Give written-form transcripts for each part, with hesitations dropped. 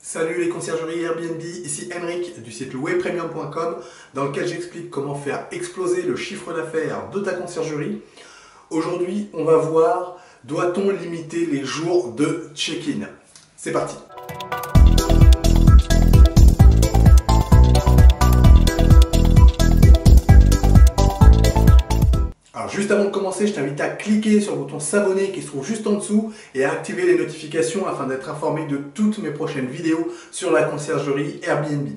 Salut les conciergeries Airbnb, ici Emeric du site louerpremium.com dans lequel j'explique comment faire exploser le chiffre d'affaires de ta conciergerie. Aujourd'hui, on va voir, doit-on limiter les jours de check-in? C'est parti! Alors juste avant de commencer, je t'invite à cliquer sur le bouton s'abonner qui se trouve juste en dessous et à activer les notifications afin d'être informé de toutes mes prochaines vidéos sur la conciergerie Airbnb.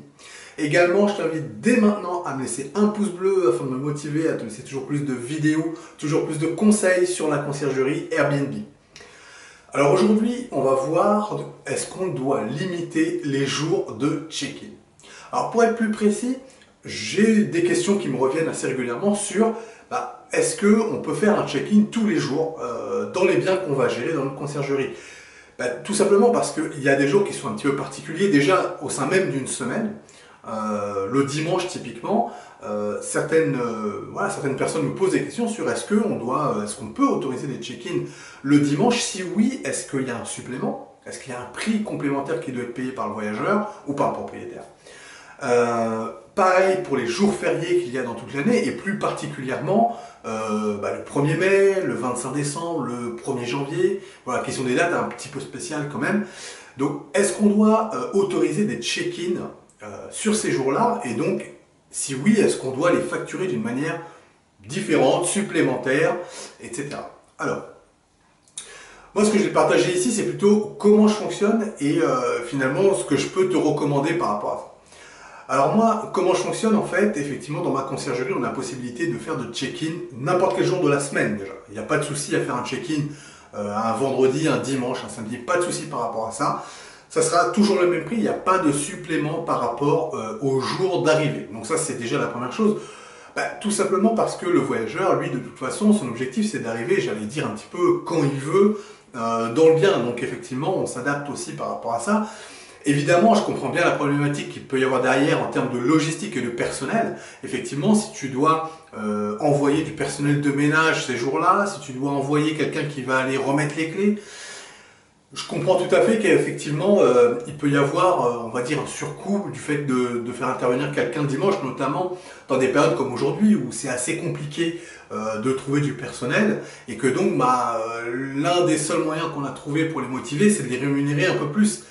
Également, je t'invite dès maintenant à me laisser un pouce bleu afin de me motiver à te laisser toujours plus de vidéos, toujours plus de conseils sur la conciergerie Airbnb. Alors aujourd'hui, on va voir est-ce qu'on doit limiter les jours de check-in. Alors pour être plus précis, j'ai des questions qui me reviennent assez régulièrement sur est-ce qu'on peut faire un check-in tous les jours dans les biens qu'on va gérer dans notre conciergerie? Tout simplement parce qu'il y a des jours qui sont un petit peu particuliers, déjà au sein même d'une semaine. Le dimanche typiquement, certaines personnes me posent des questions sur est-ce qu'on peut autoriser des check-in le dimanche? Si oui, est-ce qu'il y a un supplément? Est-ce qu'il y a un prix complémentaire qui doit être payé par le voyageur ou par le propriétaire? Pareil pour les jours fériés qu'il y a dans toute l'année et plus particulièrement le 1er mai, le 25 décembre, le 1er janvier, voilà, qui sont des dates un petit peu spéciales quand même. Donc est-ce qu'on doit autoriser des check-in sur ces jours-là? Et donc si oui, est-ce qu'on doit les facturer d'une manière différente, supplémentaire, etc. Alors, moi ce que je vais partager ici, c'est plutôt comment je fonctionne et finalement ce que je peux te recommander par rapport à ça. Alors moi, comment je fonctionne en fait, effectivement dans ma conciergerie, on a la possibilité de faire de check-in n'importe quel jour de la semaine déjà. Il n'y a pas de souci à faire un check-in un vendredi, un dimanche, un samedi, pas de souci par rapport à ça. Ça sera toujours le même prix, il n'y a pas de supplément par rapport au jour d'arrivée. Donc ça c'est déjà la première chose. Tout simplement parce que le voyageur, lui de toute façon, son objectif c'est d'arriver, j'allais dire un petit peu quand il veut, dans le bien. Donc effectivement, on s'adapte aussi par rapport à ça. Évidemment, je comprends bien la problématique qu'il peut y avoir derrière en termes de logistique et de personnel. Effectivement, si tu dois envoyer du personnel de ménage ces jours-là, si tu dois envoyer quelqu'un qui va aller remettre les clés, je comprends tout à fait qu'effectivement, il peut y avoir, on va dire, un surcoût du fait de faire intervenir quelqu'un dimanche, notamment dans des périodes comme aujourd'hui où c'est assez compliqué de trouver du personnel et que donc l'un des seuls moyens qu'on a trouvé pour les motiver, c'est de les rémunérer un peu plus.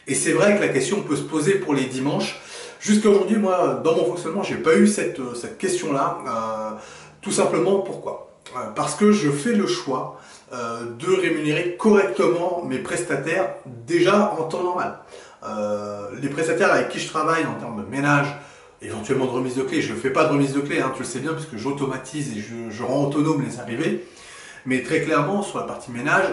Et c'est vrai que la question peut se poser pour les dimanches. Jusqu'à aujourd'hui, moi, dans mon fonctionnement, j'ai pas eu cette question-là. Tout simplement, pourquoi? Parce que je fais le choix de rémunérer correctement mes prestataires déjà en temps normal. Les prestataires avec qui je travaille en termes de ménage, éventuellement de remise de clés, je ne fais pas de remise de clés, hein, tu le sais bien, puisque j'automatise et je rends autonome les arrivées. Mais très clairement, sur la partie ménage,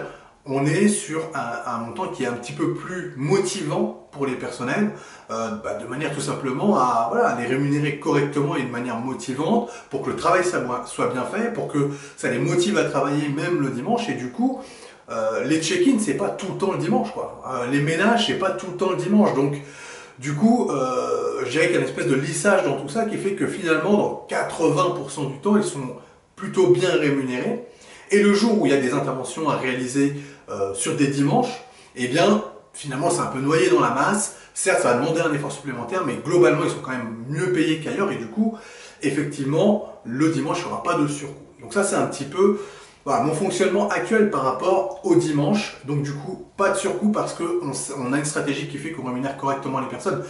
on est sur un montant qui est un petit peu plus motivant pour les personnels, de manière tout simplement à les rémunérer correctement et de manière motivante pour que le travail soit bien fait, pour que ça les motive à travailler même le dimanche. Et du coup, les check-in, c'est pas tout le temps le dimanche, quoi. Les ménages, c'est pas tout le temps le dimanche. Donc, du coup, je dirais qu'il y a une espèce de lissage dans tout ça qui fait que finalement, dans 80% du temps, ils sont plutôt bien rémunérés. Et le jour où il y a des interventions à réaliser sur des dimanches, eh bien, finalement, c'est un peu noyé dans la masse. Certes, ça va demander un effort supplémentaire, mais globalement, ils sont quand même mieux payés qu'ailleurs. Et du coup, effectivement, le dimanche, il n'y aura pas de surcoût. Donc ça, c'est un petit peu mon fonctionnement actuel par rapport au dimanche. Donc du coup, pas de surcoût parce qu'on a une stratégie qui fait qu'on rémunère correctement les personnes.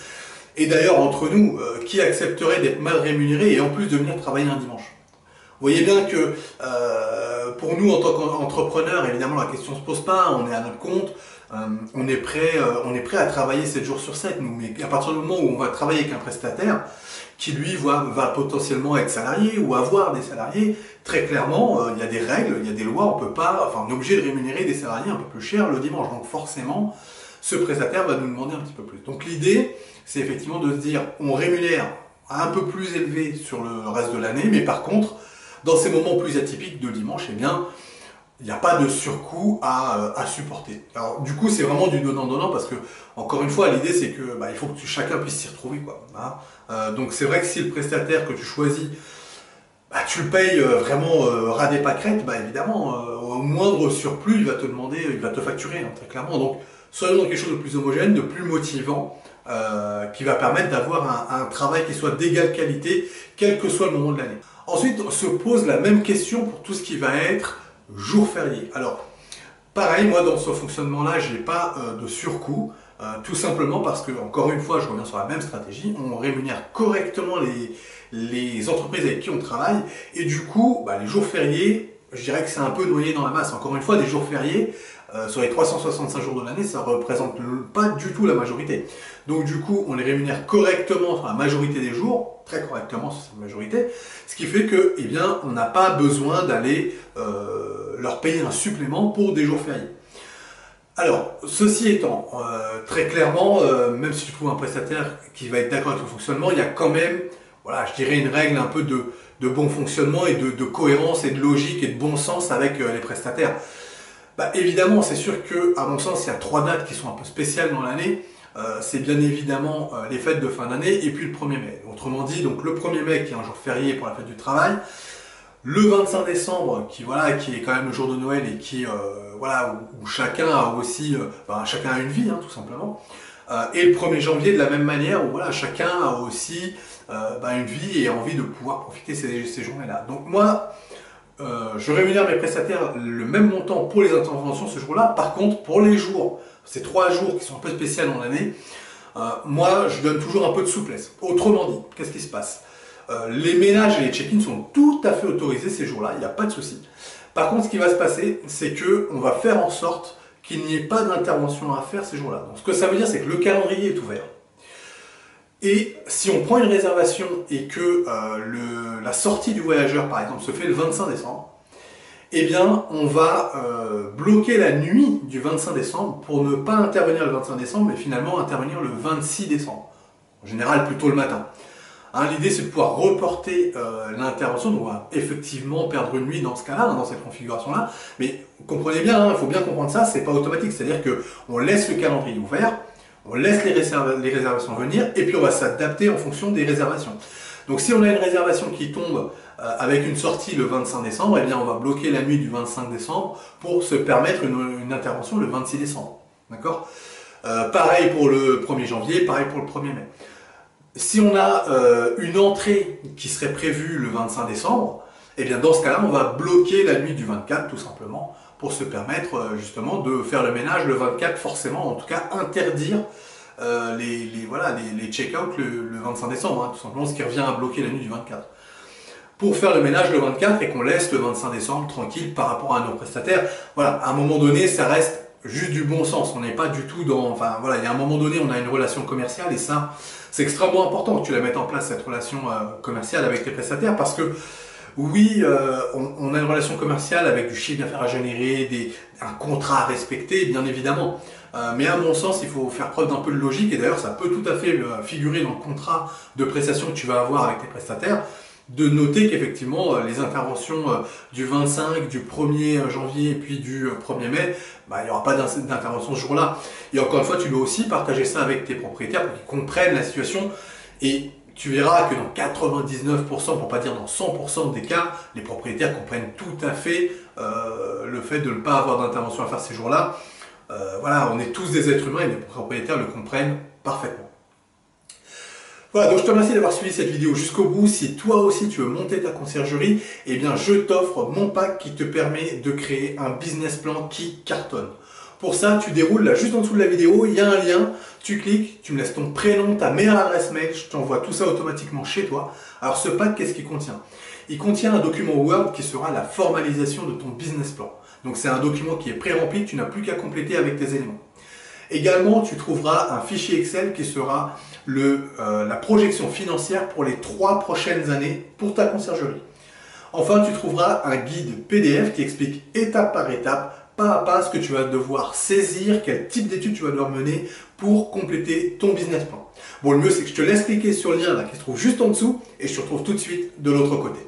Et d'ailleurs, entre nous, qui accepterait d'être mal rémunéré et en plus de venir travailler un dimanche? Vous voyez bien que pour nous, en tant qu'entrepreneurs, évidemment, la question ne se pose pas, on est à notre compte, on est prêt à travailler 7 jours sur 7, nous, mais à partir du moment où on va travailler avec un prestataire, qui lui va potentiellement être salarié ou avoir des salariés, très clairement, il y a des règles, il y a des lois, on est obligé de rémunérer des salariés un peu plus cher le dimanche, donc forcément, ce prestataire va nous demander un petit peu plus. Donc l'idée, c'est effectivement de se dire, on rémunère un peu plus élevé sur le reste de l'année, mais par contre, dans ces moments plus atypiques de dimanche, eh bien, il n'y a pas de surcoût à supporter. Alors du coup, c'est vraiment du donnant-donnant parce que, encore une fois, l'idée c'est que il faut que chacun puisse s'y retrouver, quoi. Donc c'est vrai que si le prestataire que tu choisis, tu le payes vraiment ras des pâquerettes, évidemment, au moindre surplus, il va te demander, il va te facturer, hein, très clairement. Donc soyons dans quelque chose de plus homogène, de plus motivant, qui va permettre d'avoir un travail qui soit d'égale qualité, quel que soit le moment de l'année. Ensuite, se pose la même question pour tout ce qui va être jour férié. Alors, pareil, moi dans ce fonctionnement-là, je n'ai pas de surcoût, tout simplement parce que, encore une fois, je reviens sur la même stratégie, on rémunère correctement les entreprises avec qui on travaille, et du coup, les jours fériés, je dirais que c'est un peu noyé dans la masse. Encore une fois, des jours fériés, sur les 365 jours de l'année, ça ne représente pas du tout la majorité. Donc du coup, on les rémunère correctement sur la majorité des jours, très correctement sur cette majorité, ce qui fait que, eh bien, on n'a pas besoin d'aller leur payer un supplément pour des jours fériés. Alors, ceci étant, très clairement, même si tu trouves un prestataire qui va être d'accord avec le fonctionnement, il y a quand même, voilà, je dirais une règle un peu de bon fonctionnement et de cohérence et de logique et de bon sens avec les prestataires. Évidemment, c'est sûr que, à mon sens, il y a 3 dates qui sont un peu spéciales dans l'année. C'est bien évidemment les fêtes de fin d'année et puis le 1er mai. Autrement dit, donc le 1er mai qui est un jour férié pour la fête du travail, le 25 décembre qui est quand même le jour de Noël et qui où chacun a aussi chacun a une vie tout simplement. Et le 1er janvier de la même manière où chacun a aussi une vie et envie de pouvoir profiter ces journées-là. Donc moi, je rémunère mes prestataires le même montant pour les interventions ce jour-là. Par contre, pour les jours, ces 3 jours qui sont un peu spéciaux dans l'année, moi, je donne toujours un peu de souplesse. Autrement dit, qu'est-ce qui se passe? Les ménages et les check-in sont tout à fait autorisés ces jours-là, il n'y a pas de souci. Par contre, ce qui va se passer, c'est qu'on va faire en sorte qu'il n'y ait pas d'intervention à faire ces jours-là. Donc, ce que ça veut dire, c'est que le calendrier est ouvert. Et si on prend une réservation et que la sortie du voyageur, par exemple, se fait le 25 décembre, eh bien, on va bloquer la nuit du 25 décembre pour ne pas intervenir le 25 décembre, mais finalement intervenir le 26 décembre. En général, plutôt le matin. L'idée, c'est de pouvoir reporter l'intervention. Donc, on va effectivement perdre une nuit dans ce cas-là, dans cette configuration-là. Mais comprenez bien, il faut bien comprendre ça, c'est pas automatique. C'est-à-dire qu'on laisse le calendrier ouvert, on laisse les réservations venir, et puis on va s'adapter en fonction des réservations. Donc si on a une réservation qui tombe avec une sortie le 25 décembre, eh bien on va bloquer la nuit du 25 décembre pour se permettre une intervention le 26 décembre. D'accord? Pareil pour le 1er janvier, pareil pour le 1er mai. Si on a une entrée qui serait prévue le 25 décembre, eh bien dans ce cas-là, on va bloquer la nuit du 24 tout simplement pour se permettre justement de faire le ménage le 24 forcément, en tout cas interdire les check-out le 25 décembre, tout simplement, ce qui revient à bloquer la nuit du 24. Pour faire le ménage le 24 et qu'on laisse le 25 décembre tranquille par rapport à nos prestataires. Voilà, à un moment donné, ça reste juste du bon sens. On n'est pas du tout dans... Enfin voilà, il y a un moment donné, on a une relation commerciale et ça, c'est extrêmement important que tu la mettes en place, cette relation commerciale avec tes prestataires, parce que oui, on a une relation commerciale avec du chiffre d'affaires à générer, un contrat à respecter, bien évidemment. Mais à mon sens, il faut faire preuve d'un peu de logique, et d'ailleurs, ça peut tout à fait figurer dans le contrat de prestation que tu vas avoir avec tes prestataires, de noter qu'effectivement, les interventions du 25, du 1er janvier et puis du 1er mai, il n'y aura pas d'intervention ce jour-là. Et encore une fois, tu dois aussi partager ça avec tes propriétaires pour qu'ils comprennent la situation. Et tu verras que dans 99%, pour pas dire dans 100% des cas, les propriétaires comprennent tout à fait le fait de ne pas avoir d'intervention à faire ces jours-là. Voilà, on est tous des êtres humains et les propriétaires le comprennent parfaitement. Voilà, donc je te remercie d'avoir suivi cette vidéo jusqu'au bout. Si toi aussi tu veux monter ta conciergerie, eh bien je t'offre mon pack qui te permet de créer un business plan qui cartonne. Pour ça, tu déroules là juste en dessous de la vidéo, il y a un lien, tu cliques, tu me laisses ton prénom, ta meilleure adresse mail, je t'envoie tout ça automatiquement chez toi. Alors ce pack, qu'est-ce qu'il contient? Il contient un document Word qui sera la formalisation de ton business plan. Donc c'est un document qui est pré-rempli, tu n'as plus qu'à compléter avec tes éléments. Également, tu trouveras un fichier Excel qui sera la projection financière pour les 3 prochaines années pour ta conciergerie. Enfin, tu trouveras un guide PDF qui explique étape par étape, pas à pas, ce que tu vas devoir saisir, quel type d'études tu vas devoir mener pour compléter ton business plan. Bon, le mieux, c'est que je te laisse cliquer sur le lien là, qui se trouve juste en dessous et je te retrouve tout de suite de l'autre côté.